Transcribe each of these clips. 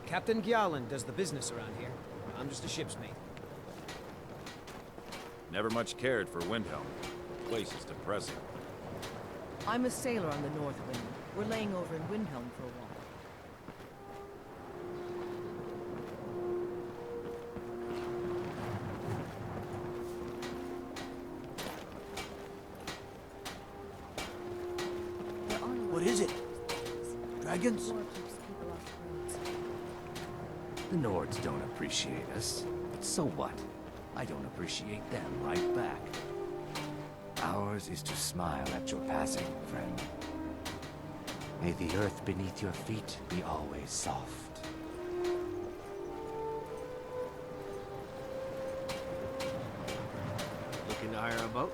Captain Gjallan does the business around here. I'm just a ship's mate. Never much cared for Windhelm. The place is depressing. I'm a sailor on the North Wind. We're laying over in Windhelm for a while. What is it? Dragons? The Nords don't appreciate us, but so what? I don't appreciate them right back. Ours is to smile at your passing, friend. May the earth beneath your feet be always soft. Looking to hire a boat?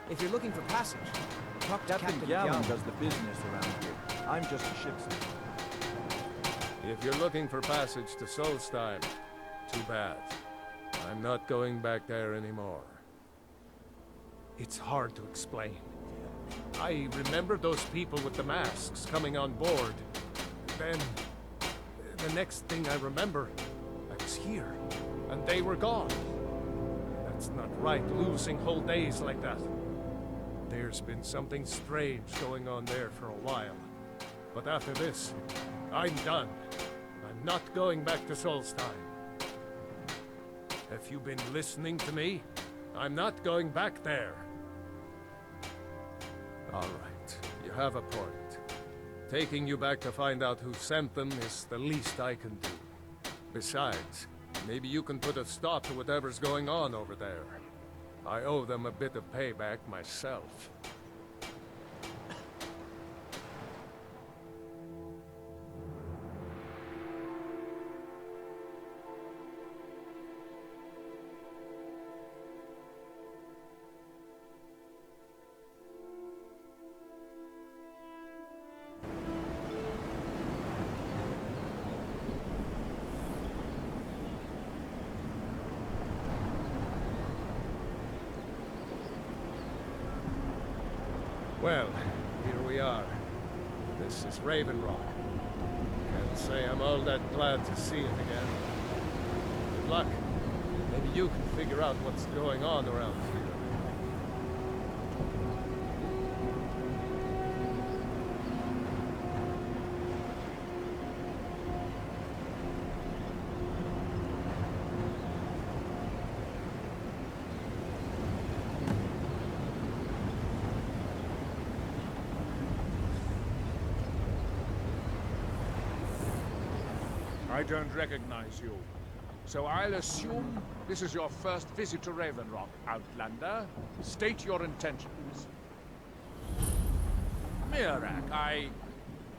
If you're looking for passage, talk to Captain Gjallan does the business around here. I'm just a ship's mate. If you're looking for passage to Solstheim, too bad. I'm not going back there anymore. It's hard to explain. I remember those people with the masks coming on board. Then, the next thing I remember, I was here, and they were gone. That's not right, losing whole days like that. There's been something strange going on there for a while. But after this, I'm done. I'm not going back to Solstheim. Have you been listening to me? I'm not going back there. All right, you have a point. Taking you back to find out who sent them is the least I can do. Besides, maybe you can put a stop to whatever's going on over there. I owe them a bit of payback myself. Well, here we are. This is Raven Rock. Can't say I'm all that glad to see it again. Good luck. Maybe you can figure out what's going on around here. I don't recognize you. So I'll assume this is your first visit to Raven Rock, Outlander. State your intentions. Mirak,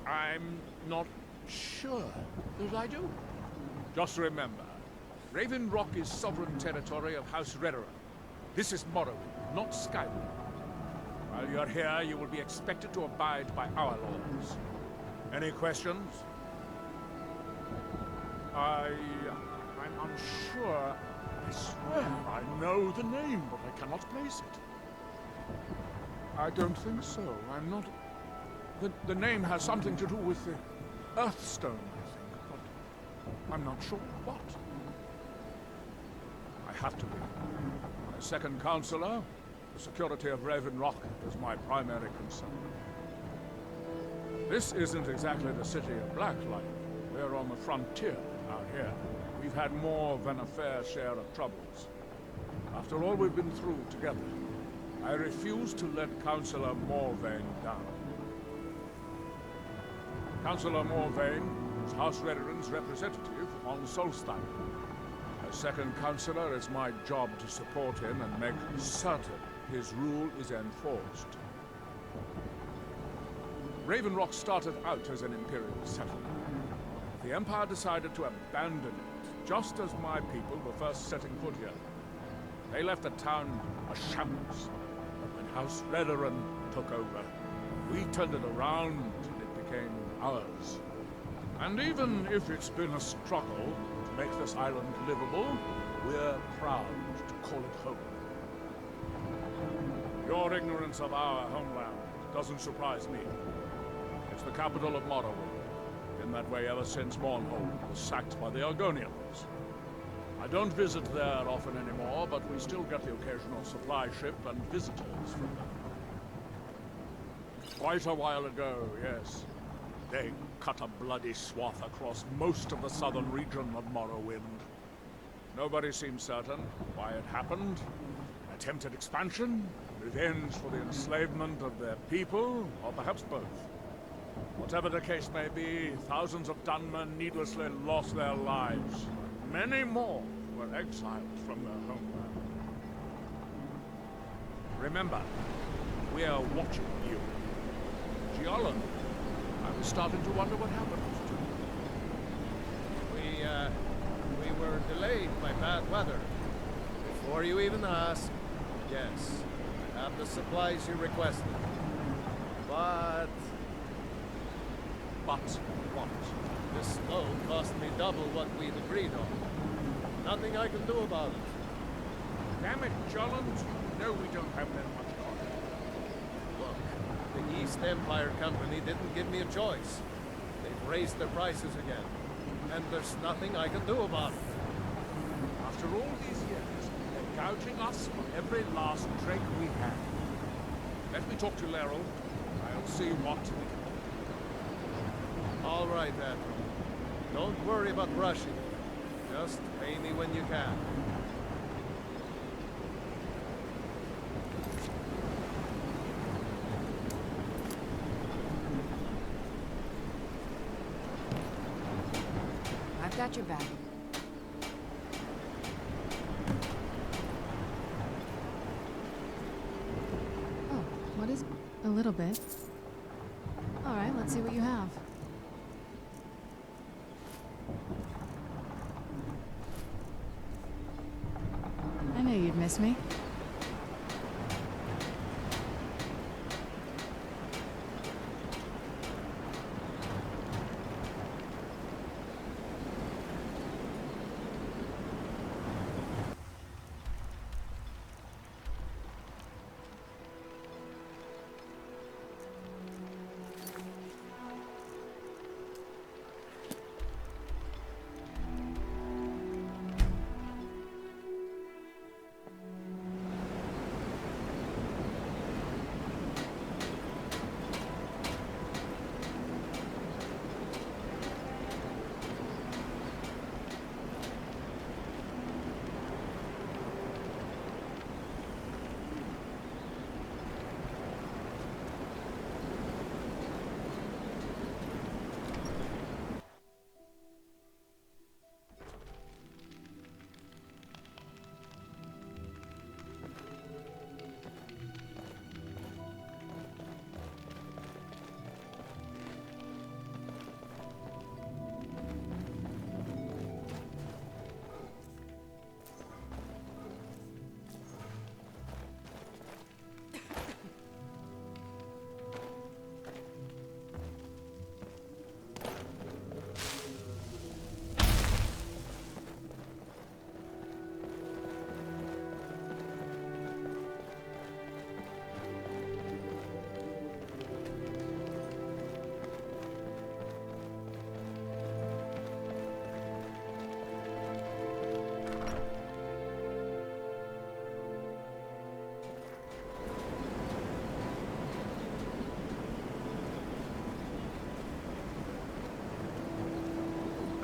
I'm not sure that I do. Just remember, Raven Rock is sovereign territory of House Redoran. This is Morrowind, not Skyward. While you're here, you will be expected to abide by our laws. Any questions? I'm unsure. I swear I know the name, but I cannot place it. I don't think so. I'm not... The name has something to do with the Earthstone, I think, but I'm not sure what. I have to be. As second counselor, the security of Raven Rock is my primary concern. This isn't exactly the city of Blacklight. We're on the frontier out here. We've had more than a fair share of troubles. After all we've been through together, I refuse to let Councillor Morvain down. Councillor Morvain is House Redoran's representative on Solstheim. As second councillor, it's my job to support him and make certain his rule is enforced. Raven Rock started out as an Imperial settlement. The Empire decided to abandon it, just as my people were first setting foot here. They left the town a shambles. But when House Redoran took over, we turned it around and it became ours. And even if it's been a struggle to make this island livable, we're proud to call it home. Your ignorance of our homeland doesn't surprise me. It's the capital of Morrowind. Been that way ever since Mournhold was sacked by the Argonians. I don't visit there often anymore, but we still get the occasional supply ship and visitors from them. Quite a while ago, yes. They cut a bloody swath across most of the southern region of Morrowind. Nobody seems certain why it happened. Attempted expansion, revenge for the enslavement of their people, or perhaps both. Whatever the case may be, thousands of Dunmen needlessly lost their lives. Many more were exiled from their homeland. Remember, we are watching you. Giallan, I was starting to wonder what happened to you. We were delayed by bad weather. Before you even asked, yes, I have the supplies you requested. But What? this load cost me double what we'd agreed on. Nothing I can do about it. Damn it, Giallan. No, we don't have that much time. Look, the East Empire Company didn't give me a choice. They've raised their prices again. And there's nothing I can do about it. After all these years, they're gouging us for every last drake we have. Let me talk to Laeral. I'll see what we can do. All right, then. Don't worry about rushing. Just pay me when you can. I've got your back. Oh, what is... a little bit. All right, let's see what you have. I knew you'd miss me.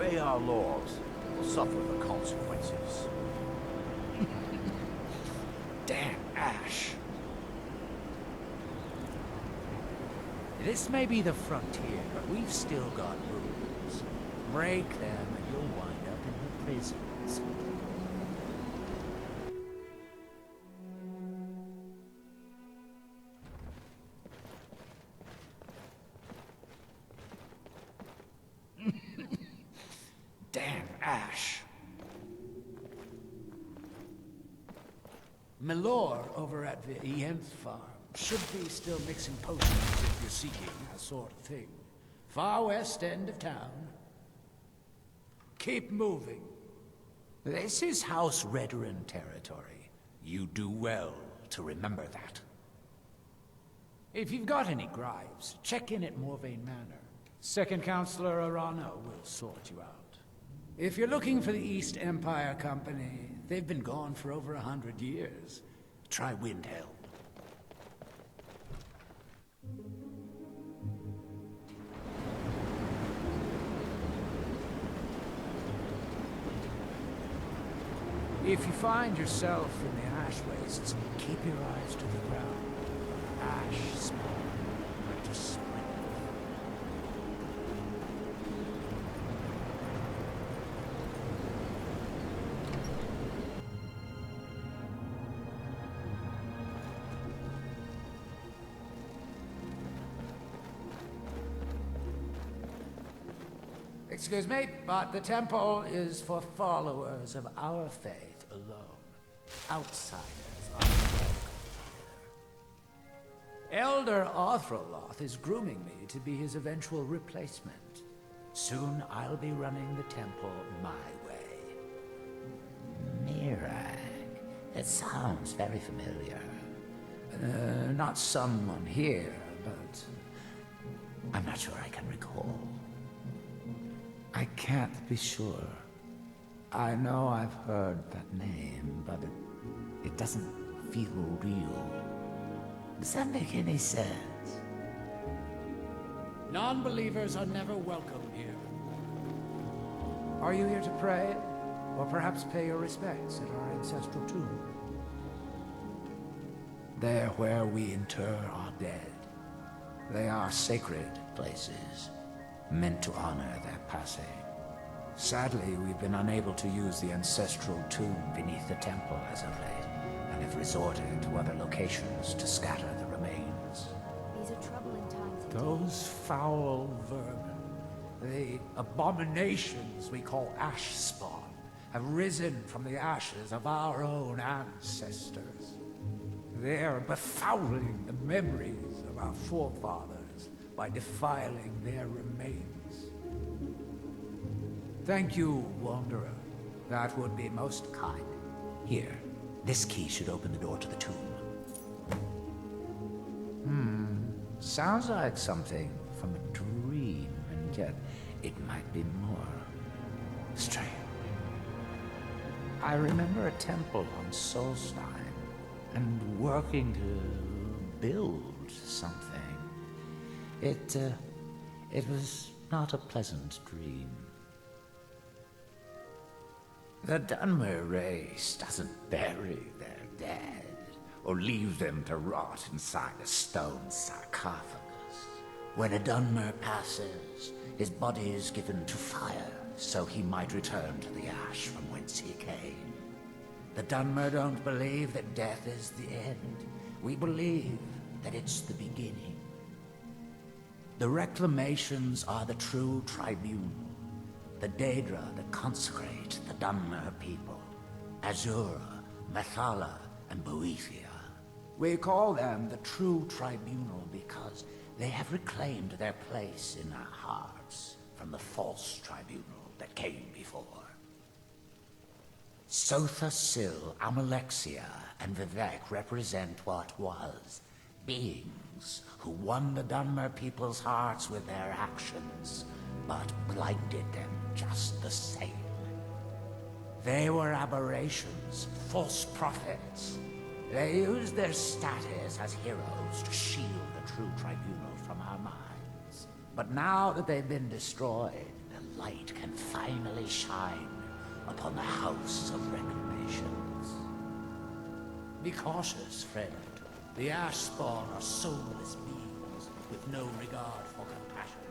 Obey our laws, or suffer the consequences. Damn Ash. This may be the frontier, but we've still got rules. Break them and you'll wind up in the prisons. Damn Ash. Milor over at the EM's farm should be still mixing potions if you're seeking that sort of thing. Far west end of town. keep moving. This is House Redoran territory. You do well to remember that. If you've got any gripes, check in at Morvain Manor. Second Counselor Arana will sort you out. If you're looking for the East Empire Company, they've been gone for over 100 years. Try Windhelm. If you find yourself in the ash wastes, keep your eyes to the ground. Ash spawn to spring. Excuse me, but the temple is for followers of our faith alone. Outsiders are welcome here. Elder Arthroloth is grooming me to be his eventual replacement. Soon I'll be running the temple my way. Mirag. It sounds very familiar. Not someone here, but I'm not sure I can recall. I can't be sure. I know I've heard that name, but it doesn't feel real. Does that make any sense? Non-believers are never welcome here. Are you here to pray? Or perhaps pay your respects at our ancestral tomb? There where we inter our dead. They are sacred places, meant to honor their passing. Sadly, we've been unable to use the ancestral tomb beneath the temple as of late, and have resorted to other locations to scatter the remains. These are troubling times indeed. Those foul vermin, the abominations we call ash spawn, have risen from the ashes of our own ancestors. They're befouling the memories of our forefathers by defiling their remains. Thank you, Wanderer. That would be most kind. Here, this key should open the door to the tomb. Sounds like something from a dream, and yet it might be more strange. I remember a temple on Solstheim, and working to build something. It was not a pleasant dream. The Dunmer race doesn't bury their dead, or leave them to rot inside a stone sarcophagus. When a Dunmer passes, his body is given to fire, so he might return to the ash from whence he came. The Dunmer don't believe that death is the end. We believe that it's the beginning. The reclamations are the true tribunal, the Daedra that consecrate the Dunmer people, Azura, Methala, and Boethia. We call them the true tribunal because they have reclaimed their place in our hearts from the false tribunal that came before. Sotha Sil, Amalexia, and Vivek represent what was, beings who won the Dunmer people's hearts with their actions, but blinded them just the same. They were aberrations, false prophets. They used their status as heroes to shield the true tribunal from our minds. But now that they've been destroyed, the light can finally shine upon the House of Reclamations. Be cautious, friend. The Ash Spawn are soulless beings with no regard for compassion.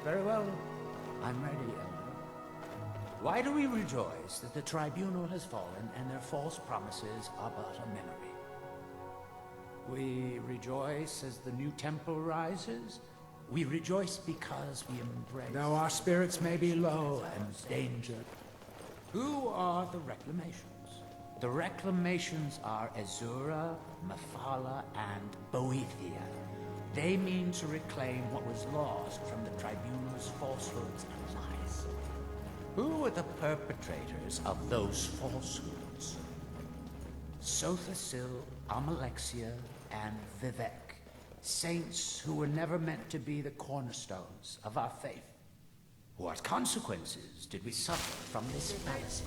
Very well. I'm ready, Elder. Why do we rejoice that the tribunal has fallen and their false promises are but a memory? We rejoice as the new temple rises. We rejoice because we embrace. Though our spirits may be low and danger. Who are the reclamations? The reclamations are Azura, Mephala, and Boethia. They mean to reclaim what was lost from the tribunal's falsehoods and lies. Who are the perpetrators of those falsehoods? Sothasil, Amalexia, and Vivek. Saints who were never meant to be the cornerstones of our faith. What consequences did we suffer from this fallacy?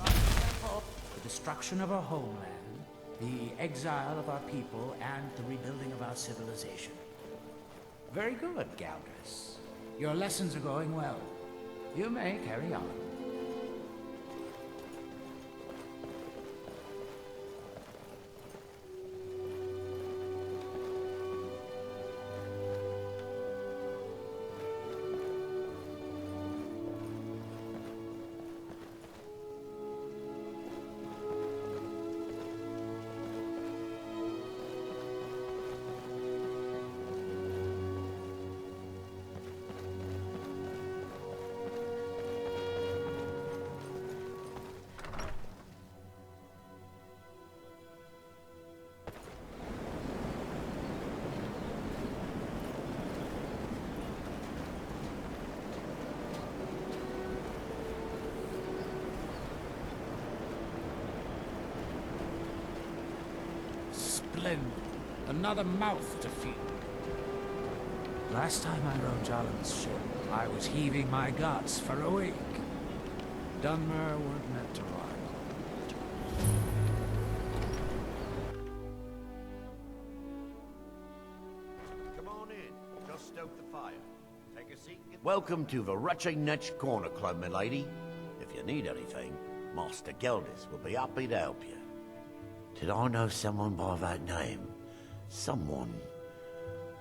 The destruction of our homeland, the exile of our people, and the rebuilding of our civilization. Very good, Galdris. Your lessons are going well. You may carry on. Splendid. Another mouth to feed. Last time I rode Jalen's ship, I was heaving my guts for a week. Dunmer weren't meant to ride. Come on in. Just stoke the fire. Take a seat. Welcome to the Ratchet Corner Club, milady. If you need anything, Master Geldis will be happy to help you. Did I know someone by that name? Someone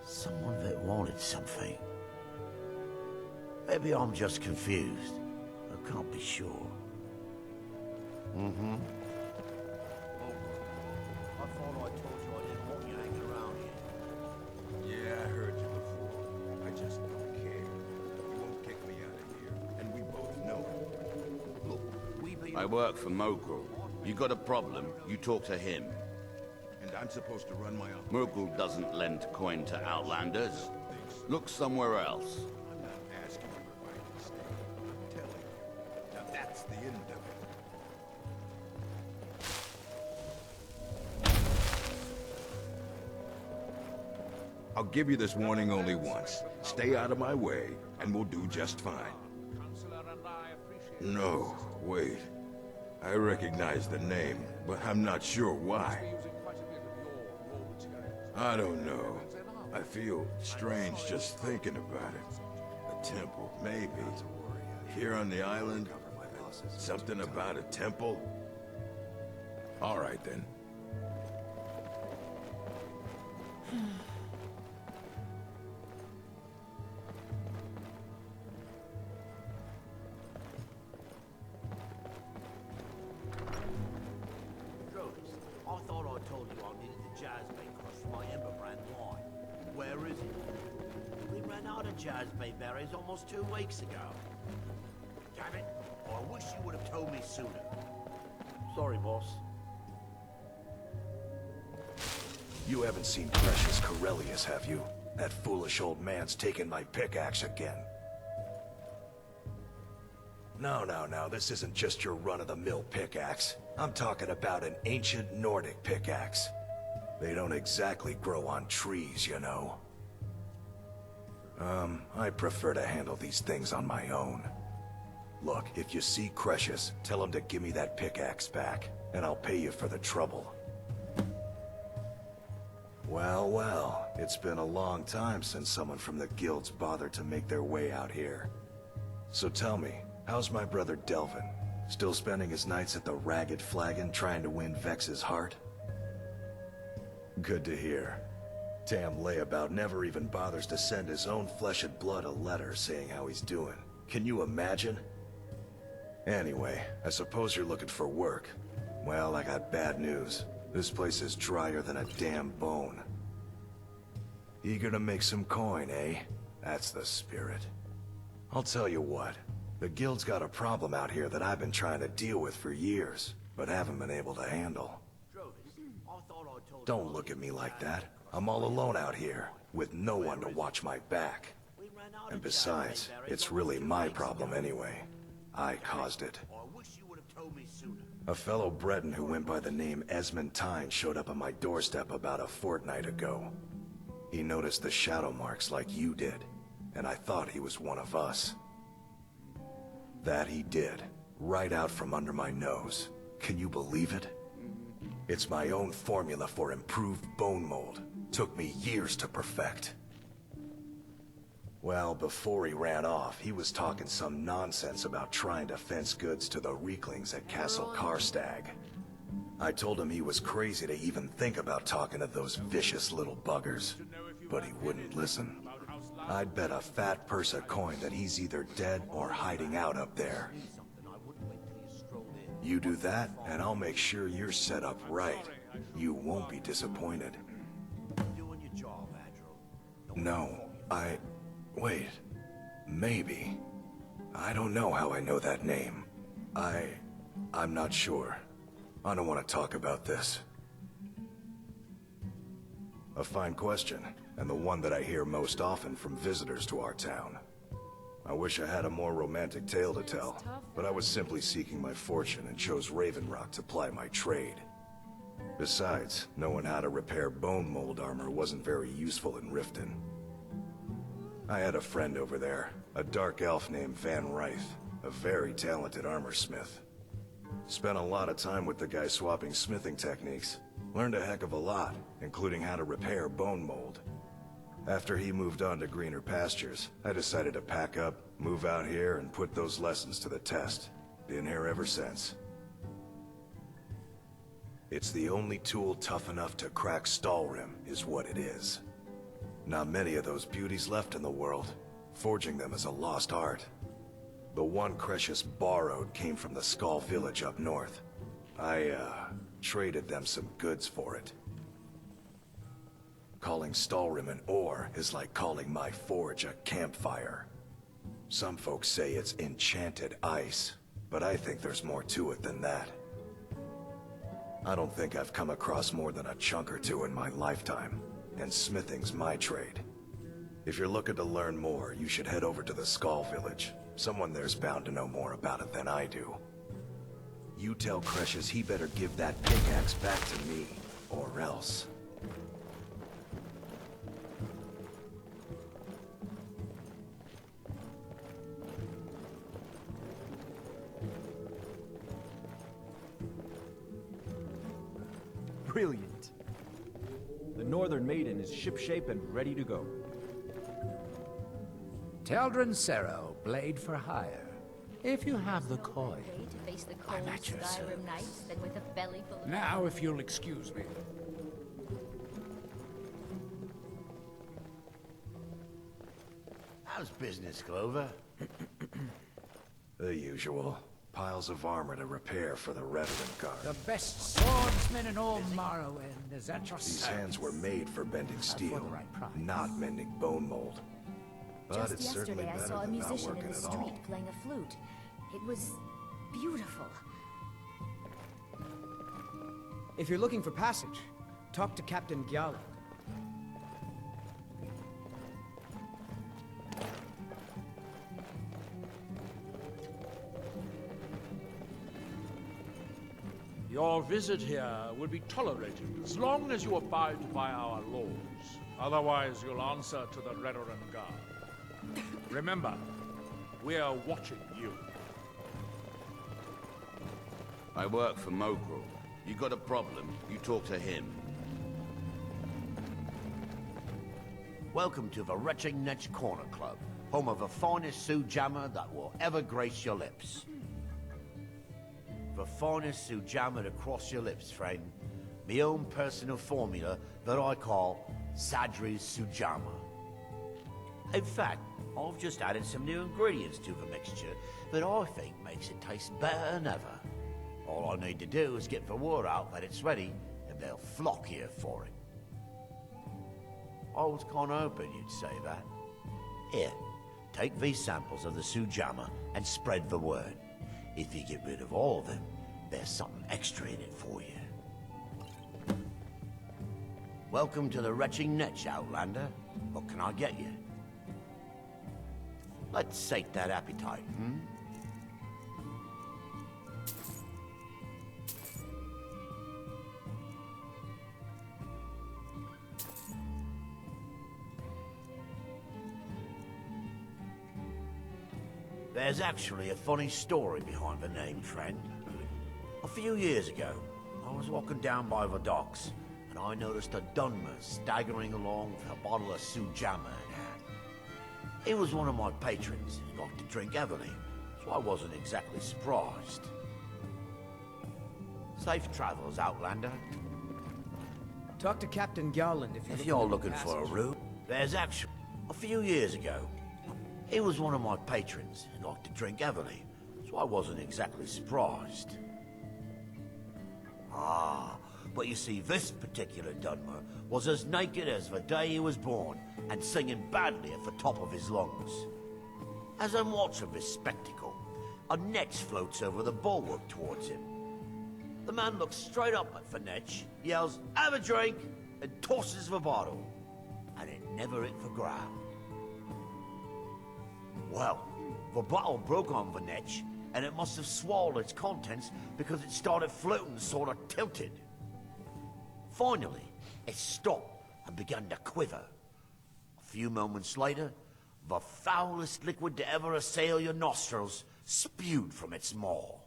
that wanted something. Maybe I'm just confused. I can't be sure. Mm-hmm. Oh, I thought I told you I didn't want you hanging around here. Yeah, I heard you before. I just don't care. You won't kick me out of here, and we both know it. Look, we've been... I work for Mogul. You got a problem, you talk to him. And I'm supposed to run my own. Mogul doesn't lend coin to outlanders. Look somewhere else. I'm not asking you if I can stay. I'm telling you. Now that's the end of it. I'll give you this warning only once. Stay out of my way, and we'll do just fine. No, wait. I recognize the name, but I'm not sure why. I don't know. I feel strange just thinking about it. A temple, maybe. Here on the island? Something about a temple? All right, then. I thought I told you I needed the Jazzbait crush for my Ember brand wine. Where is it? We ran out of Jazzbait berries almost 2 weeks ago. Damn it! I wish you would have told me sooner. Sorry, boss. You haven't seen Precious Corellius, have you? That foolish old man's taken my pickaxe again. No, this isn't just your run-of-the-mill pickaxe. I'm talking about an ancient Nordic pickaxe. They don't exactly grow on trees, you know. I prefer to handle these things on my own. Look, if you see Precious, tell him to give me that pickaxe back, and I'll pay you for the trouble. Well, it's been a long time since someone from the guilds bothered to make their way out here. So tell me, how's my brother Delvin? Still spending his nights at the Ragged Flagon trying to win Vex's heart? Good to hear. Damn layabout never even bothers to send his own flesh and blood a letter saying how he's doing. Can you imagine? Anyway, I suppose you're looking for work. Well, I got bad news. This place is drier than a damn bone. Eager to make some coin, eh? That's the spirit. I'll tell you what. The guild's got a problem out here that I've been trying to deal with for years, but haven't been able to handle. Don't look at me like that. I'm all alone out here, with no one to watch my back. And besides, it's really my problem anyway. I caused it. A fellow Breton who went by the name Esmond Tyne showed up on my doorstep about a fortnight ago. He noticed the shadow marks like you did, and I thought he was one of us. That he did, right out from under my nose. Can you believe it? It's my own formula for improved bone mold. Took me years to perfect. Well, before he ran off, he was talking some nonsense about trying to fence goods to the Reeklings at Castle Karstag. I told him he was crazy to even think about talking to those vicious little buggers, but he wouldn't listen. I'd bet a fat purse of coin that he's either dead or hiding out up there. You do that, and I'll make sure you're set up right. You won't be disappointed. No, wait. Maybe. I don't know how I know that name. I'm not sure. I don't want to talk about this. A fine question, and the one that I hear most often from visitors to our town. I wish I had a more romantic tale to tell, but I was simply seeking my fortune and chose Raven Rock to ply my trade. Besides, knowing how to repair bone mold armor wasn't very useful in Riften. I had a friend over there, a dark elf named Van Rythe, a very talented armor smith. Spent a lot of time with the guy swapping smithing techniques. Learned a heck of a lot, including how to repair bone mold. After he moved on to greener pastures, I decided to pack up, move out here, and put those lessons to the test. Been here ever since. It's the only tool tough enough to crack Stalrim, is what it is. Not many of those beauties left in the world. Forging them is a lost art. The one Crescius borrowed came from the Skull village up north. I, traded them some goods for it. Calling Stalrim an ore is like calling my forge a campfire. Some folks say it's enchanted ice, but I think there's more to it than that. I don't think I've come across more than a chunk or two in my lifetime, and smithing's my trade. If you're looking to learn more, you should head over to the Skull village. Someone there's bound to know more about it than I do. You tell Crescius he better give that pickaxe back to me, or else. Brilliant. The Northern Maiden is shipshape and ready to go. Teldrin Cerro, blade for hire. If you have the coin, To face the I'm cold at your Skyrim service. nights than with a belly full of... Now, if you'll excuse me. How's business, Clover? The usual. Piles of armor to repair for the Revenant Guard. the best swordsman in all Morrowind is at your These service. hands were made for bending steel, right price. not mending bone mold. But it's Just certainly yesterday I better saw a than not musician in working the at street all. playing a flute. It was beautiful. If you're looking for passage, talk to Captain Gyala. Your visit here will be tolerated as long as you abide by our laws. Otherwise, you'll answer to the Redoran Guard. Remember, we are watching you. I work for Mogrul. You got a problem, you talk to him. Welcome to the Retching Netch Corner Club, home of the finest Sioux jammer that will ever grace your lips. The finest Sioux jammer to cross your lips, friend. My own personal formula that I call Sadri's Sujama. In fact, I've just added some new ingredients to the mixture that I think makes it taste better than ever. All I need to do is get the word out that it's ready, and they'll flock here for it. I was kinda hoping you'd say that. Here, take these samples of the Sujama and spread the word. If you get rid of all of them, there's something extra in it for you. Welcome to the Retching Netch, Outlander. What can I get you? Let's sate that appetite, hmm? There's actually a funny story behind the name, friend. A few years ago, I was walking down by the docks, and I noticed a Dunmer staggering along with a bottle of Sujama in hand. He was one of my patrons and liked to drink heavily, so I wasn't exactly surprised. Safe travels, Outlander. Talk to Captain Garland if you're looking for a room. There's actually... A few years ago, he was one of my patrons and liked to drink heavily, so I wasn't exactly surprised. Ah, but you see, this particular Dunmer was as naked as the day he was born and singing badly at the top of his lungs. As I'm watching this spectacle, a netch floats over the bulwark towards him. The man looks straight up at the netch, yells, "Have a drink," and tosses the bottle. And it never hit the ground. Well, the bottle broke on the netch, and it must have swallowed its contents because it started floating sort of tilted. Finally, it stopped and began to quiver. A few moments later, the foulest liquid to ever assail your nostrils spewed from its maw.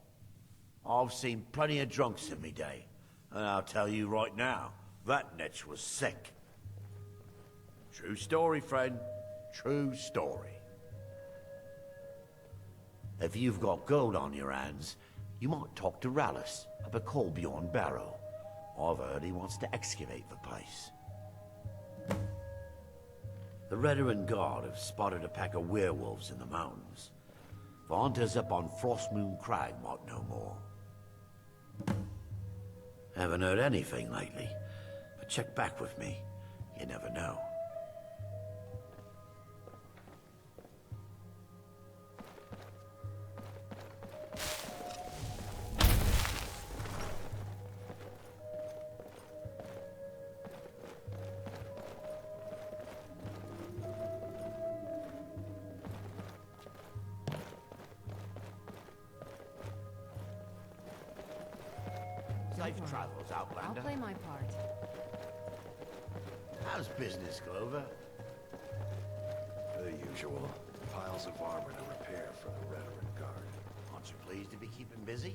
I've seen plenty of drunks in me day, and I'll tell you right now, that netch was sick. True story, friend. True story. If you've got gold on your hands, you might talk to Rallis up at Colbjorn Barrow. I've heard he wants to excavate the place. The Redoran Guard have spotted a pack of werewolves in the mountains. The hunters up on Frostmoon Crag might know more. Haven't heard anything lately, but check back with me. You never know. Safe travels, Outlander. I'll play my part. How's business, Clover? The usual. Piles of armor to repair for the Redoran Guard. Aren't you pleased to be keeping busy?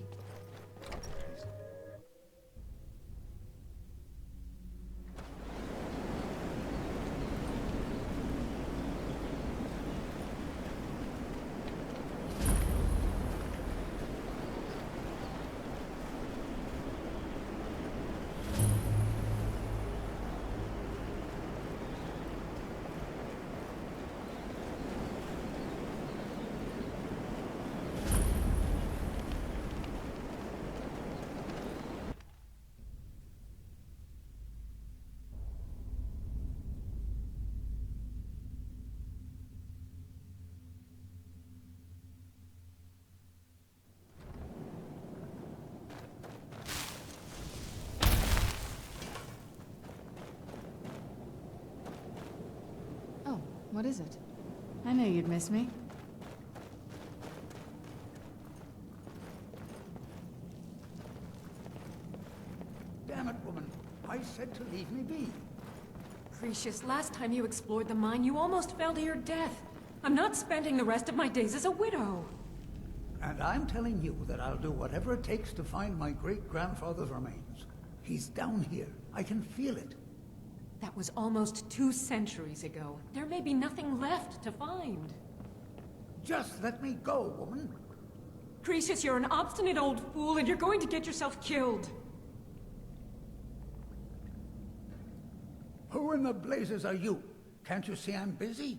What is it? I knew you'd miss me. Damn it, woman. I said to leave me be. Precious, last time you explored the mine, you almost fell to your death. I'm not spending the rest of my days as a widow. And I'm telling you that I'll do whatever it takes to find my great-grandfather's remains. He's down here. I can feel it. That was almost 2 centuries ago. There may be nothing left to find. Just let me go, woman. Precious, you're an obstinate old fool, and you're going to get yourself killed. Who in the blazes are you? Can't you see I'm busy?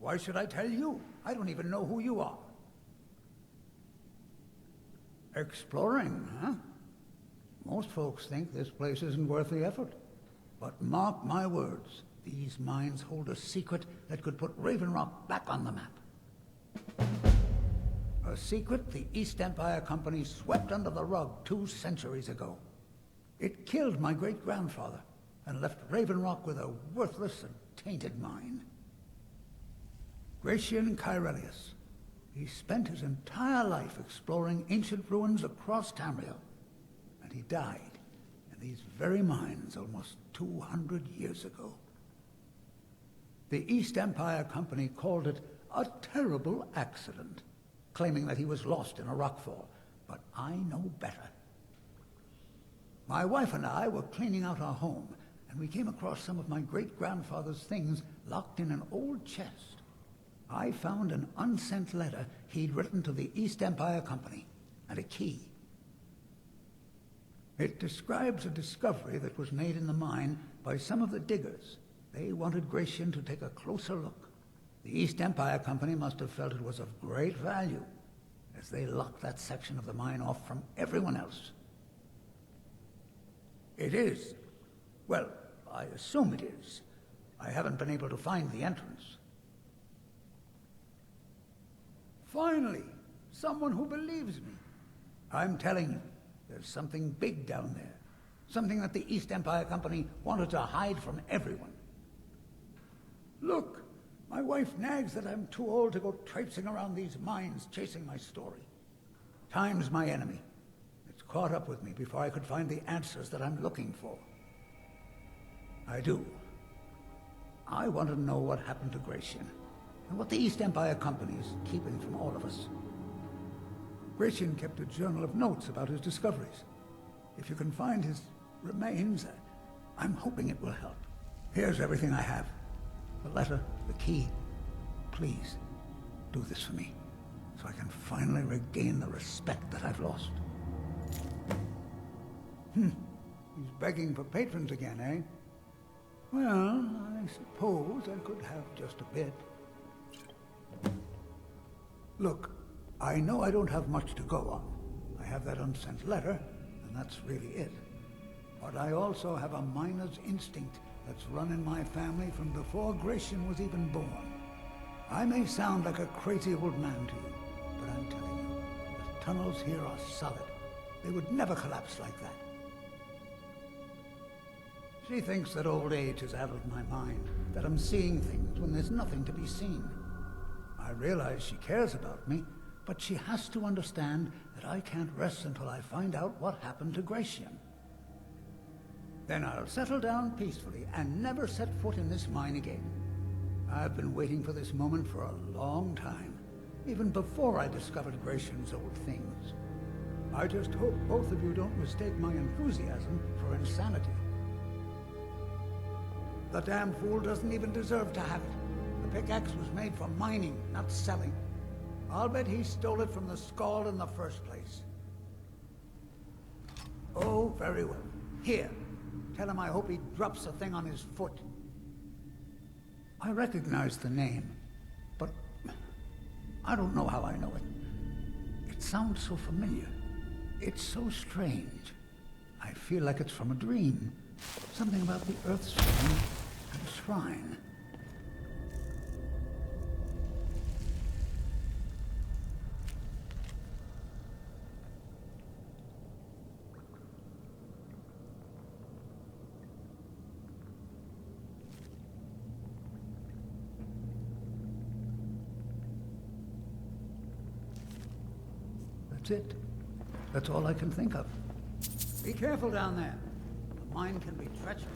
Why should I tell you? I don't even know who you are. Exploring, huh? Most folks think this place isn't worth the effort. But mark my words, these mines hold a secret that could put Raven Rock back on the map. A secret the East Empire Company swept under the rug 2 centuries ago. It killed my great-grandfather and left Raven Rock with a worthless and tainted mine. Gratian Kyrelius. He spent his entire life exploring ancient ruins across Tamriel, and he died in these very mines almost 200 years ago. The East Empire Company called it a terrible accident, claiming that he was lost in a rockfall, but I know better. My wife and I were cleaning out our home, and we came across some of my great-grandfather's things locked in an old chest. I found an unsent letter he'd written to the East Empire Company, and a key. It describes a discovery that was made in the mine by some of the diggers. They wanted Gratian to take a closer look. The East Empire Company must have felt it was of great value, as they locked that section of the mine off from everyone else. It is. Well, I assume it is. I haven't been able to find the entrance. Finally, someone who believes me. I'm telling you, there's something big down there. Something that the East Empire Company wanted to hide from everyone. Look, my wife nags that I'm too old to go traipsing around these mines chasing my story. Time's my enemy. It's caught up with me before I could find the answers that I'm looking for. I do. I want to know what happened to Gratian, and what the East Empire Company is keeping from all of us. Gratian kept a journal of notes about his discoveries. If you can find his remains, I'm hoping it will help. Here's everything I have. The letter, the key. Please, do this for me, so I can finally regain the respect that I've lost. He's begging for patrons again, eh? Well, I suppose I could have just a bit. Look, I know I don't have much to go on. I have that unsent letter, and that's really it. But I also have a miner's instinct that's run in my family from before Gratian was even born. I may sound like a crazy old man to you, but I'm telling you, the tunnels here are solid. They would never collapse like that. She thinks that old age is out of my mind, that I'm seeing things when there's nothing to be seen. I realize she cares about me, but she has to understand that I can't rest until I find out what happened to Gratian. Then I'll settle down peacefully and never set foot in this mine again. I've been waiting for this moment for a long time, even before I discovered Gratian's old things. I just hope both of you don't mistake my enthusiasm for insanity. The damn fool doesn't even deserve to have it. The pickaxe was made for mining, not selling. I'll bet he stole it from the Skald in the first place. Oh, very well. Here. Tell him I hope he drops the thing on his foot. I recognize the name, but I don't know how I know it. It sounds so familiar. It's so strange. I feel like it's from a dream. Something about the Earthstone and the shrine. That's it. That's all I can think of. Be careful down there. The mine can be treacherous.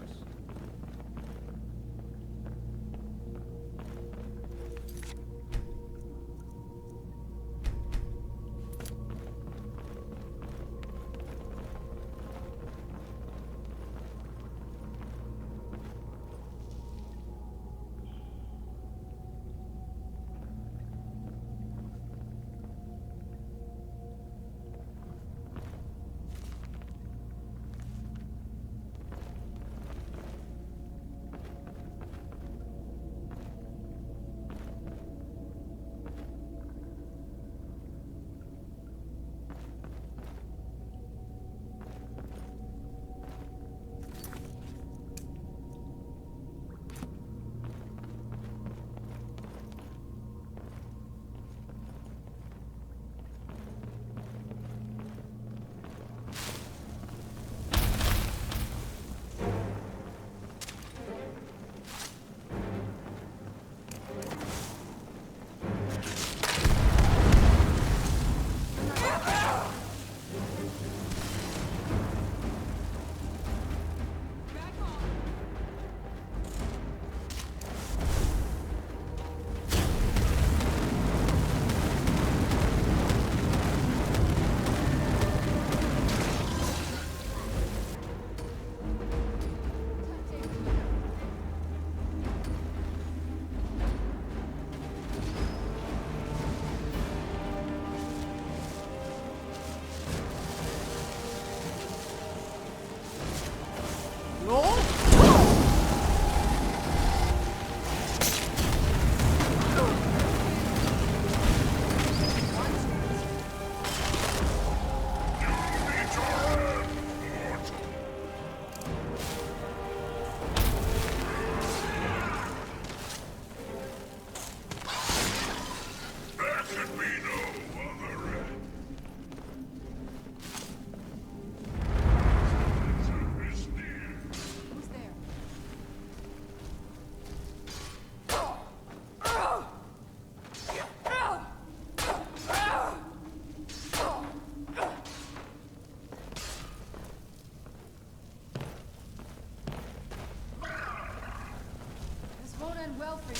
end well for you.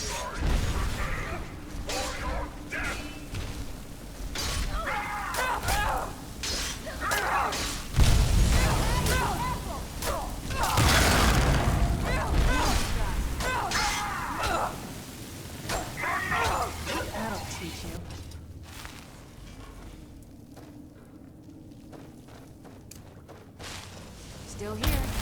That'll teach you. Still here.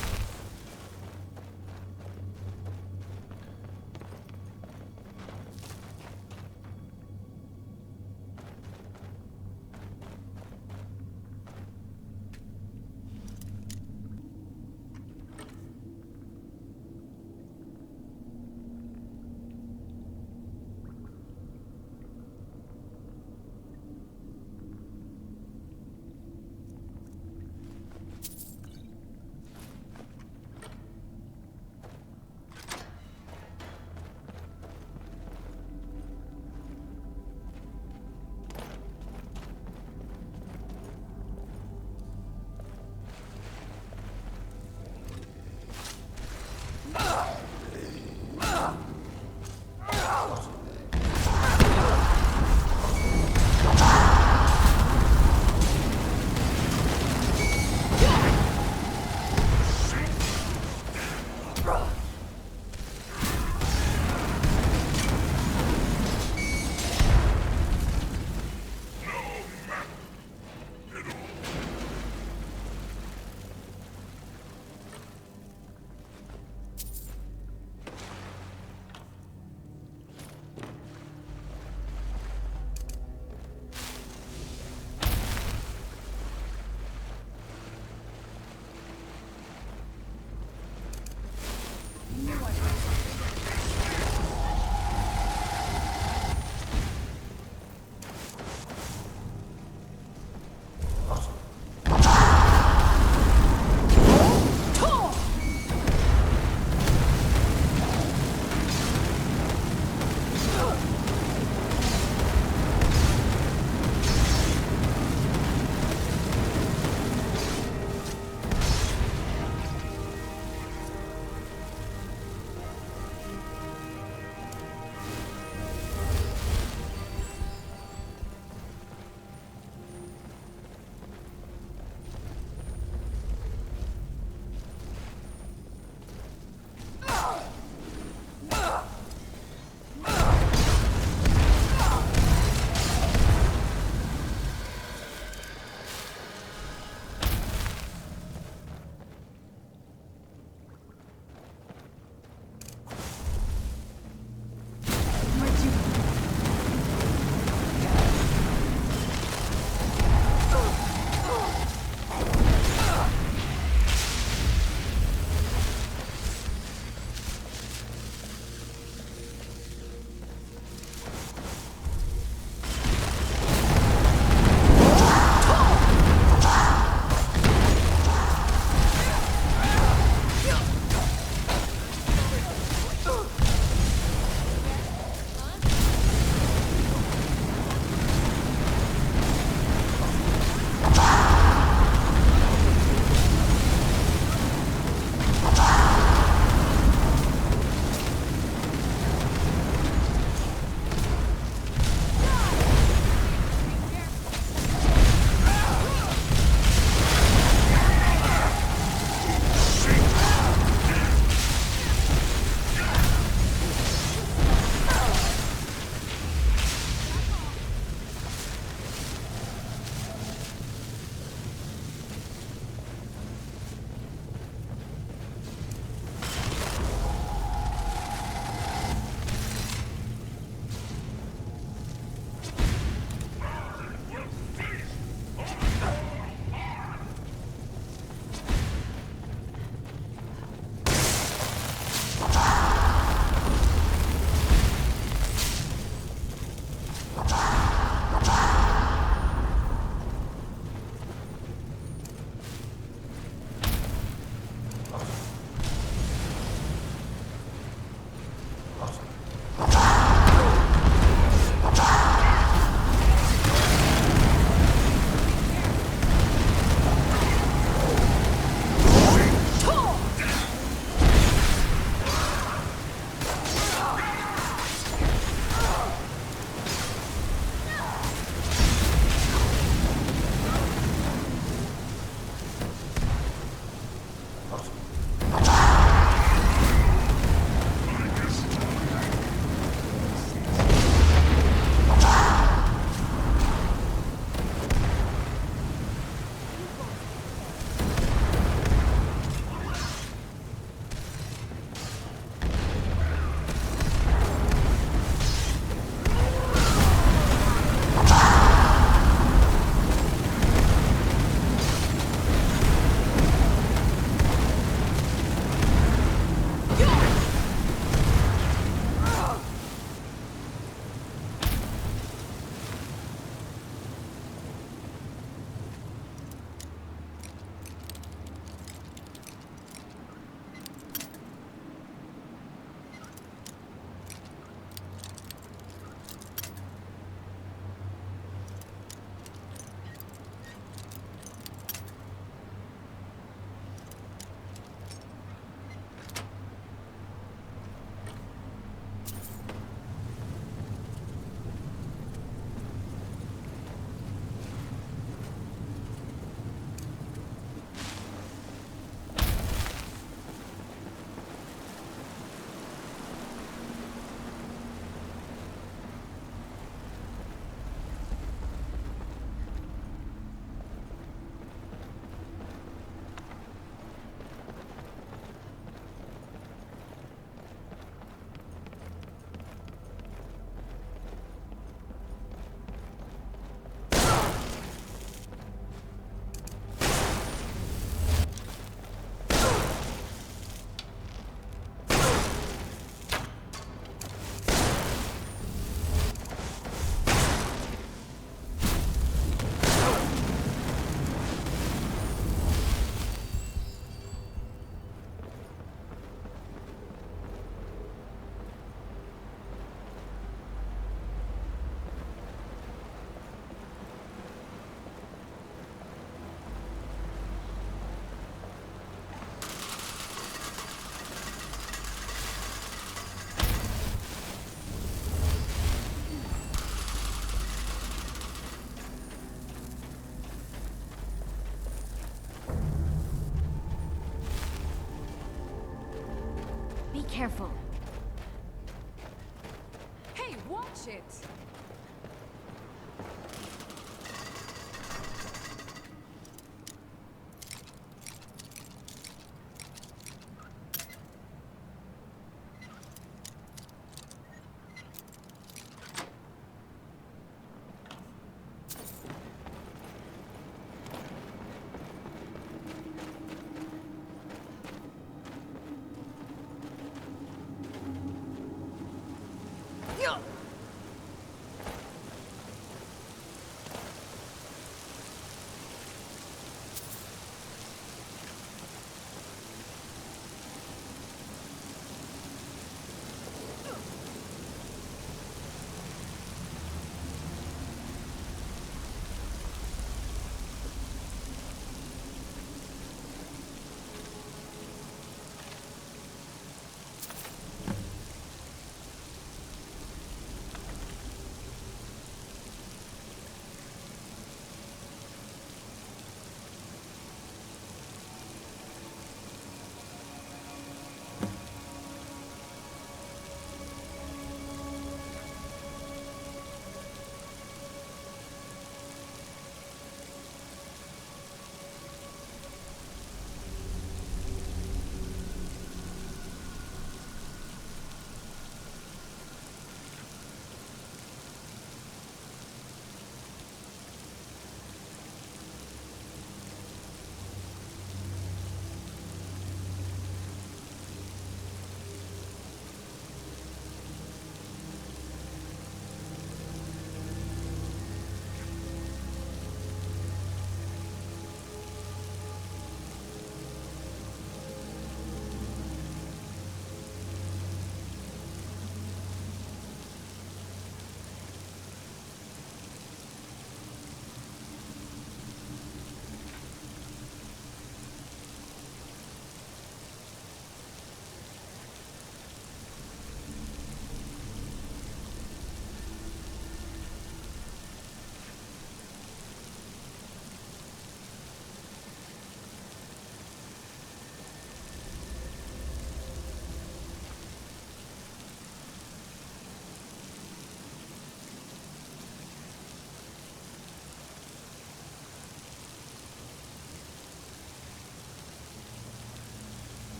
careful. Hey, watch it!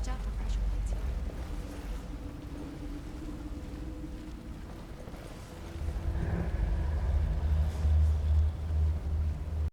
Watch out.